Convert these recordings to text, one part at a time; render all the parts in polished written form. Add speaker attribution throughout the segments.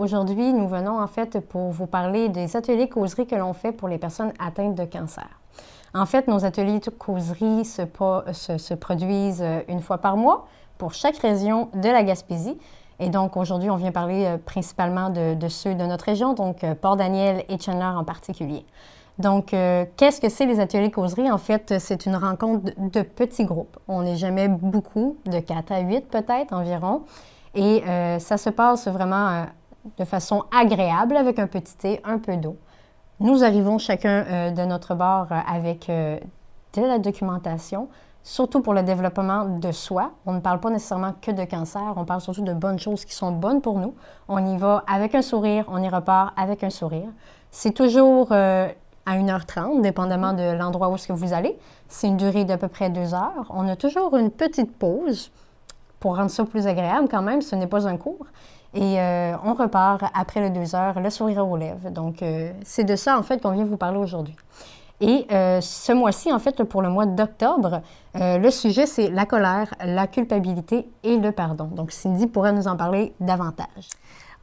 Speaker 1: Aujourd'hui, nous venons en fait pour vous parler des ateliers causeries que l'on fait pour les personnes atteintes de cancer. En fait, nos ateliers de causerie se produisent une fois par mois pour chaque région de la Gaspésie. Et donc, aujourd'hui, on vient parler principalement de ceux de notre région, donc Port-Daniel et Chandler en particulier. Donc, qu'est-ce que c'est les ateliers causerie? En fait, c'est une rencontre de petits groupes. On n'est jamais beaucoup, de 4 à 8 peut-être environ. Et ça se passe vraiment de façon agréable avec un petit thé, un peu d'eau. Nous arrivons chacun de notre bord avec de la documentation, surtout pour le développement de soi. On ne parle pas nécessairement que de cancer, on parle surtout de bonnes choses qui sont bonnes pour nous. On y va avec un sourire, on y repart avec un sourire. C'est toujours à 1h30, dépendamment de l'endroit où est-ce que vous allez. C'est une durée d'à peu près 2 heures. On a toujours une petite pause pour rendre ça plus agréable quand même, ce n'est pas un cours. Et on repart après les 2 heures, le sourire aux lèvres. Donc, c'est de ça, en fait, qu'on vient vous parler aujourd'hui. Et ce mois-ci, en fait, pour le mois d'octobre, le sujet, c'est la colère, la culpabilité et le pardon. Donc, Cindy pourrait nous en parler davantage.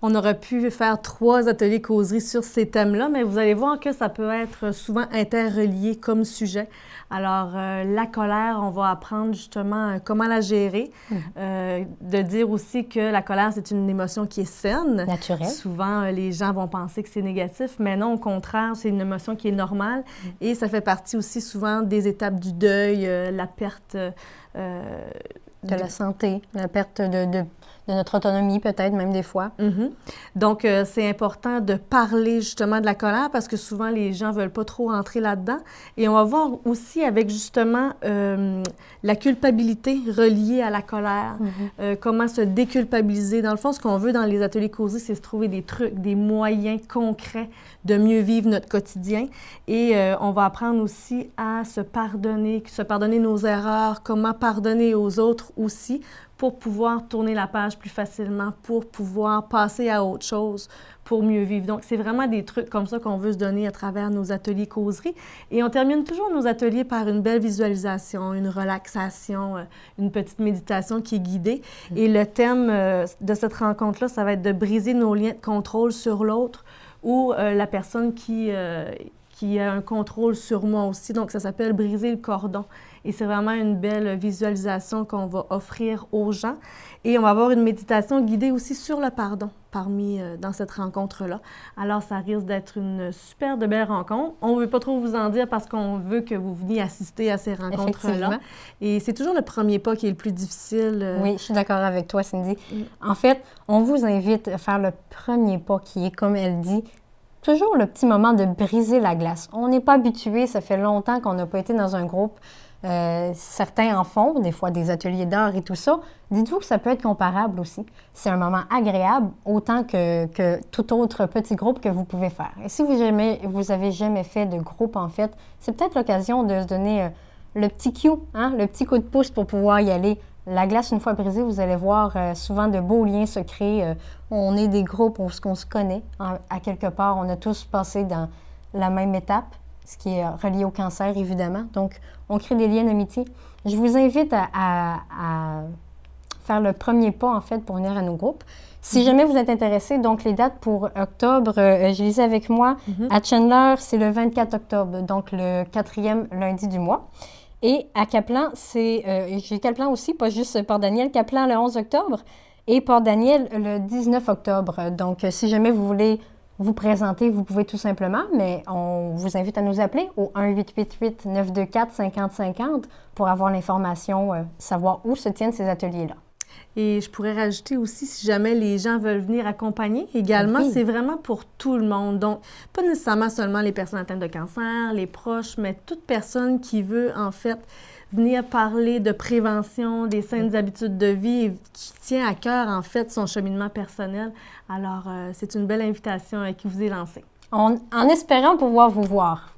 Speaker 2: On aurait pu faire 3 ateliers causeries sur ces thèmes-là, mais vous allez voir que ça peut être souvent interrelié comme sujet. Alors, la colère, on va apprendre justement comment la gérer, de dire aussi que la colère, c'est une émotion qui est saine.
Speaker 1: Naturelle.
Speaker 2: Souvent, les gens vont penser que c'est négatif, mais non, au contraire, c'est une émotion qui est normale et ça fait partie aussi souvent des étapes du deuil, la perte
Speaker 1: de la santé, la perte de notre autonomie peut-être même des fois.
Speaker 2: Donc, c'est important de parler justement de la colère parce que souvent les gens ne veulent pas trop rentrer là-dedans. Et on va voir aussi avec justement la culpabilité reliée à la colère, comment se déculpabiliser. Dans le fond, ce qu'on veut dans les ateliers causés, c'est se trouver des trucs, des moyens concrets de mieux vivre notre quotidien. Et on va apprendre aussi à se pardonner nos erreurs, comment pardonner aux autres aussi, pour pouvoir tourner la page plus facilement, pour pouvoir passer à autre chose, pour mieux vivre. Donc, c'est vraiment des trucs comme ça qu'on veut se donner à travers nos ateliers causeries. Et on termine toujours nos ateliers par une belle visualisation, une relaxation, une petite méditation qui est guidée. Et le thème de cette rencontre-là, ça va être de briser nos liens de contrôle sur l'autre ou la personne qui a un contrôle sur moi aussi. Donc, ça s'appelle « Briser le cordon ». Et c'est vraiment une belle visualisation qu'on va offrir aux gens. Et on va avoir une méditation guidée aussi sur le pardon dans cette rencontre-là. Alors, ça risque d'être une super de belle rencontre. On ne veut pas trop vous en dire parce qu'on veut que vous veniez assister à ces rencontres-là. Et c'est toujours le premier pas qui est le plus difficile.
Speaker 1: Oui, je suis d'accord avec toi, Cindy. En fait, on vous invite à faire le premier pas qui est, comme elle dit, toujours le petit moment de briser la glace. On n'est pas habitué, ça fait longtemps qu'on n'a pas été dans un groupe. Certains en font, des fois des ateliers d'art et tout ça. Dites-vous que ça peut être comparable aussi. C'est un moment agréable autant que tout autre petit groupe que vous pouvez faire. Et si vous avez jamais fait de groupe, en fait, c'est peut-être l'occasion de se donner le petit cue, le petit coup de pouce pour pouvoir y aller. La glace, une fois brisée, vous allez voir souvent de beaux liens se créer. On est des groupes où on se connaît. À quelque part, on a tous passé dans la même étape, ce qui est relié au cancer, évidemment. Donc, on crée des liens d'amitié. Je vous invite à faire le premier pas, en fait, pour venir à nos groupes. Si jamais vous êtes intéressé, donc les dates pour octobre, je les ai avec moi. À Chandler, c'est le 24 octobre, donc le 4e lundi du mois. Et à Caplan, j'ai Caplan aussi, pas juste Port-Daniel. Caplan le 11 octobre et Port-Daniel le 19 octobre. Donc, si jamais vous voulez vous présenter, vous pouvez tout simplement, mais on vous invite à nous appeler au 1-888-924-5050 pour avoir l'information, savoir où se tiennent ces ateliers-là.
Speaker 2: Et je pourrais rajouter aussi, si jamais les gens veulent venir accompagner également, c'est vraiment pour tout le monde. Donc, pas nécessairement seulement les personnes atteintes de cancer, les proches, mais toute personne qui veut, en fait, venir parler de prévention, des saines habitudes de vie, qui tient à cœur, en fait, son cheminement personnel. Alors, c'est une belle invitation qui vous est lancée.
Speaker 1: En espérant pouvoir vous voir.